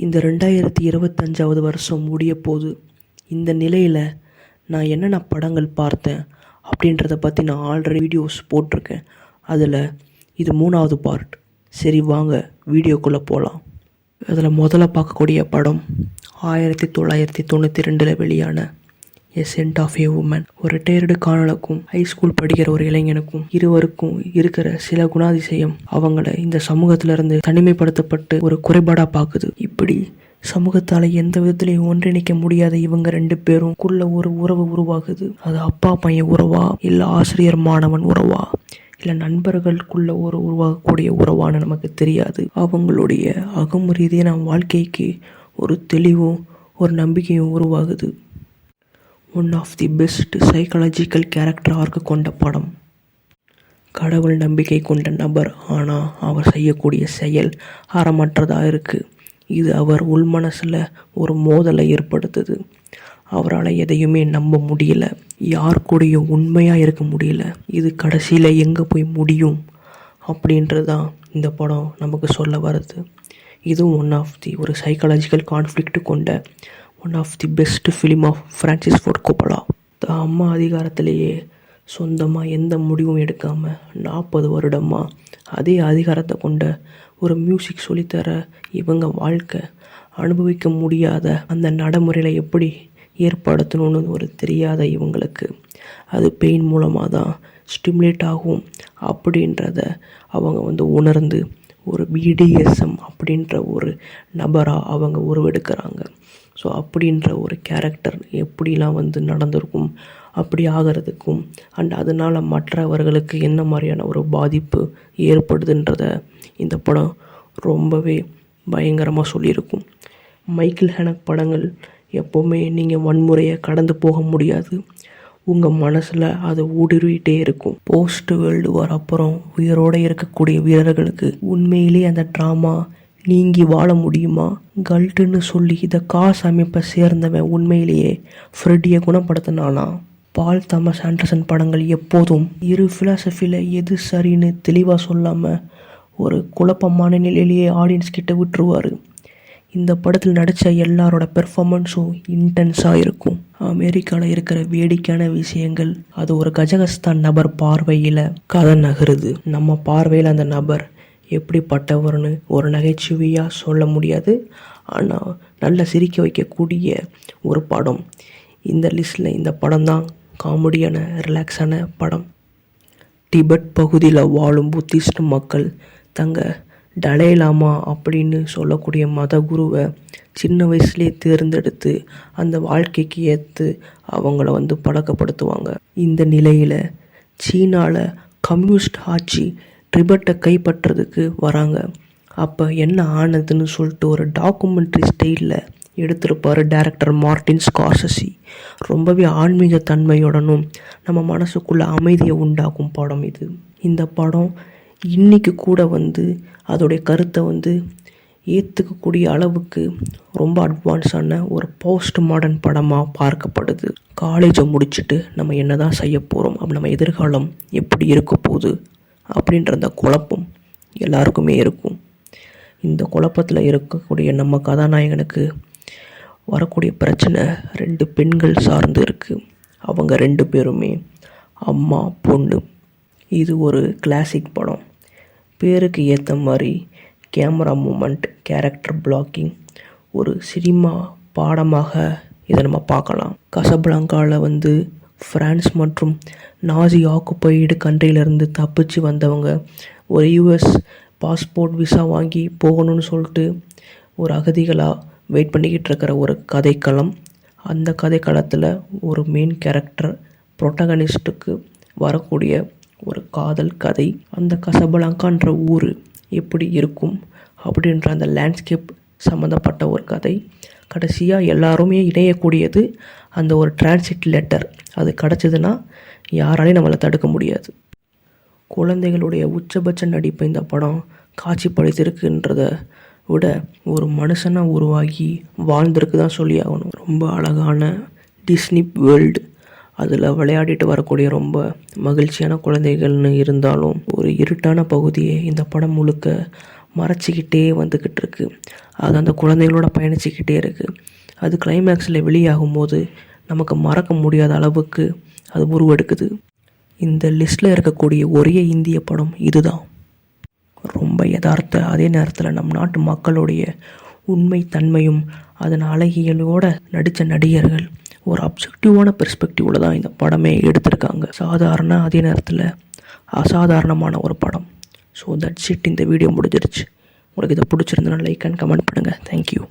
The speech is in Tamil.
இந்த 2025வது வருஷம் முடிய போகுது. இந்த நிலையில் நான் என்னென்ன படங்கள் பார்த்தேன் அப்படின்றத பற்றி நான் ஆல்ரெடி வீடியோஸ் போட்டிருக்கேன். அதில் இது 3வது பார்ட். சரி வாங்க வீடியோக்குள்ளே போகலாம். அதில் முதல்ல பார்க்கக்கூடிய படம் 1992 வெளியான எ சென்ட் ஆஃப் ஏ உமன். ஒரு ரிட்டையர்டு காணலுக்கும் ஹைஸ்கூல் படிக்கிற ஒரு இளைஞனுக்கும் இருவருக்கும் இருக்கிற சில குணாதிசயம் அவங்கள இந்த சமூகத்திலிருந்து தனிமைப்படுத்தப்பட்டு ஒரு குறைபாடாக பார்க்குது. இப்படி சமூகத்தால் எந்த விதத்திலையும் ஒன்றிணைக்க முடியாத இவங்க 2 பேருக்குள்ள ஒரு உறவு உருவாகுது. அது அப்பா பையன் உறவா, இல்லை ஆசிரியர் மாணவன் உறவா, இல்லை நண்பர்களுக்குள்ள ஒரு உருவாகக்கூடிய உறவான்னு நமக்கு தெரியாது. அவங்களுடைய அகம் ரீதியான வாழ்க்கைக்கு ஒரு தெளிவும் ஒரு நம்பிக்கையும் உருவாகுது. One of the best psychological character arc கொண்ட படம். கடவுள் நம்பிக்கை கொண்ட நபர், ஆனால் அவர் செய்யக்கூடிய செயல் அறமற்றதாக இருக்குது. இது அவர் உள்மனசில் ஒரு மோதலை ஏற்படுத்துது. அவரால் எதையுமே நம்ப முடியல, யார் கூடயும் உண்மையாக இருக்க முடியல. இது கடைசியில் எங்கே போய் முடியும் அப்படின்றது தான் இந்த படம் நமக்கு சொல்ல வருது. இதுவும் ஒன் ஆஃப் தி ஒரு சைக்காலஜிக்கல் கான்ஃப்ளிக்ட் கொண்ட one of the best film of Francis Ford Coppola. தான் அம்மா அதிகாரத்திலேயே சொந்தமாக எந்த முடிவும் எடுக்காமல் 40 வருடமாக அதே அதிகாரத்தை கொண்ட ஒரு மியூசிக் சொல்லித்தர இவங்க வாழ்க்கை அனுபவிக்க முடியாத அந்த நடைமுறையில் எப்படி ஏற்படுத்தணும்னு ஒரு தெரியாத இவங்களுக்கு அது பெயின் மூலமாக தான் ஸ்டிமுலேட் ஆகும் அப்படின்றத அவங்க உணர்ந்து ஒரு பிடிஎஸ்எம் அப்படின்ற ஒரு நபராக அவங்க உருவெடுக்கிறாங்க. ஸோ அப்படின்ற ஒரு கேரக்டர் எப்படிலாம் நடந்திருக்கும், அப்படி ஆகிறதுக்கும் அண்ட் அதனால் மற்றவர்களுக்கு என்ன மாதிரியான ஒரு பாதிப்பு ஏற்படுதுன்றத இந்த படம் ரொம்பவே பயங்கரமாக சொல்லியிருக்கும். மைக்கேல் ஹேனக் படங்கள் எப்போவுமே நீங்கள் வன்முறையை கடந்து போக முடியாது, உங்கள் மனசில் அது ஊடுருவிட்டே இருக்கும். போஸ்ட் வேர்ல்டு வார் அப்புறம் உயிரோடு இருக்கக்கூடிய வீரர்களுக்கு உண்மையிலே அந்த ட்ராமா நீங்கி வாழ முடியுமா? கல்ட்டுன்னு சொல்லி இதை காசு அமைப்பை சேர்ந்தவன் உண்மையிலேயே ஃப்ரெட்டியை குணப்படுத்தினானா? பால் தாமஸ் ஆண்டர்சன் படங்கள் எப்போதும் இரு ஃபிலாசபியில் எது சரின்னு தெளிவாக சொல்லாமல் ஒரு குழப்பமான நிலையிலேயே ஆடியன்ஸ் கிட்ட விட்டுருவார். இந்த படத்தில் நடித்த எல்லாரோட பெர்ஃபார்மன்ஸும் இன்டென்ஸாக இருக்கும். அமெரிக்காவில் இருக்கிற வேடிக்கையான விஷயங்கள் அது ஒரு கஜகஸ்தான் நபர் பார்வையில் கதை நகருது. நம்ம பார்வையில் அந்த நபர் எப்படிப்பட்டவர்னு ஒரு நகைச்சுவையாக சொல்ல முடியாது, ஆனால் நல்ல சிரிக்க வைக்கக்கூடிய ஒரு படம். இந்த லிஸ்ட்டில் இந்த படம் தான் காமெடியான ரிலாக்ஸான படம். டிபெட் பகுதியில் வாழும் புத்திஸ்ட் மக்கள் தங்க டலைலாமா அப்படின்னு சொல்லக்கூடிய மத குருவை சின்ன வயசுலேயே தேர்ந்தெடுத்து அந்த வாழ்க்கைக்கு ஏற்று அவங்கள பழக்கப்படுத்துவாங்க. இந்த நிலையில் சீனாவில் கம்யூனிஸ்ட் ஆட்சி டிபெட்டை கைப்பற்றதுக்கு வராங்க. அப்போ என்ன ஆனதுன்னு சொல்லிட்டு ஒரு டாக்குமெண்ட்ரி ஸ்டைலில் எடுத்திருப்பார் டைரக்டர் மார்ட்டின் ஸ்கார்செஸி. ரொம்பவே ஆன்மீக தன்மையுடனும் நம்ம மனசுக்குள்ளே அமைதியை உண்டாக்கும் படம் இது. இந்த படம் இன்றைக்கி கூட அதோடைய கருத்தை ஏற்றுக்கக்கூடிய அளவுக்கு ரொம்ப அட்வான்ஸான ஒரு போஸ்ட் மாடர்ன் படமாக பார்க்கப்படுது. காலேஜை முடிச்சுட்டு நம்ம என்ன தான் செய்ய போகிறோம், அப்படி நம்ம எதிர்காலம் எப்படி இருக்க போகுது அப்படின்ற அந்த குழப்பம் எல்லாருக்குமே இருக்கும். இந்த குழப்பத்தில் இருக்கக்கூடிய நம்ம கதாநாயகனுக்கு வரக்கூடிய பிரச்சனை 2 பெண்கள் சார்ந்து இருக்குது. அவங்க 2 பேருமே அம்மா பொண்ணு. இது ஒரு கிளாசிக் படம். பேருக்கு ஏற்ற மாதிரி கேமரா மூமெண்ட், கேரக்டர் பிளாக்கிங், ஒரு சினிமா பாடமாக இதை நம்ம பார்க்கலாம். கசப்லாங்காவில் ஃப்ரான்ஸ் மற்றும் நாசி ஆக்குப்பைடு கண்ட்ரியிலேருந்து தப்பிச்சு வந்தவங்க ஒரு யூஎஸ் பாஸ்போர்ட் விசா வாங்கி போகணும்னு சொல்லிட்டு ஒரு அகதிகளாக வெயிட் பண்ணிக்கிட்டு இருக்கிற ஒரு கதைக்களம். அந்த கதைக்களத்தில் ஒரு மெயின் கேரக்டர் ப்ரொட்டகனிஸ்ட்டுக்கு வரக்கூடிய ஒரு காதல் கதை. அந்த கசப்லாங்கான்ற ஊர் எப்படி இருக்கும் அப்படின்ற அந்த லேண்ட்ஸ்கேப் சம்மந்தப்பட்ட ஒரு கதை. கடைசியாக எல்லாருமே இணையக்கூடியது அந்த ஒரு டிரான்சிட் லெட்டர். அது கிடச்சிதுன்னா யாராலையும் நம்மளை தடுக்க முடியாது. குழந்தைகளுடைய உச்சபட்ச நடிப்பை இந்த படம் காட்சிப்படுத்தியிருக்குன்றத விட ஒரு மனுஷனாக உருவாகி வாழ்ந்திருக்கு தான் சொல்லி ஆகணும். ரொம்ப அழகான டிஸ்னி வேர்ல்டு, அதில் விளையாடிட்டு வரக்கூடிய ரொம்ப மகிழ்ச்சியான குழந்தைகள்னு இருந்தாலும் ஒரு இருட்டான பகுதியை இந்த படம் முழுக்க மறைச்சிக்கிட்டே வந்துக்கிட்டு இருக்கு. அது அந்த குழந்தைகளோட பயணிச்சுக்கிட்டே இருக்குது. அது கிளைமேக்ஸில் வெளியாகும்போது நமக்கு மறக்க முடியாத அளவுக்கு அது உருவெடுக்குது. இந்த லிஸ்ட்டில் இருக்கக்கூடிய ஒரே இந்திய படம் இதுதான். ரொம்ப யதார்த்த, அதே நேரத்தில் நம் நாட்டு மக்களுடைய உண்மை தன்மையும் அதன் அழகியலோடு நடித்த நடிகர்கள் ஒரு அப்ஜெக்டிவான பெர்ஸ்பெக்டிவில் தான் இந்த படமே எடுத்திருக்காங்க. சாதாரண, அதே நேரத்தில் அசாதாரணமான ஒரு படம். So that's it. இந்த வீடியோ முடிஞ்சிருச்சு. உங்களுக்கு இதை பிடிச்சிருந்தனா லைக் அண்ட் கமெண்ட் பண்ணுங்கள். தேங்க்யூ.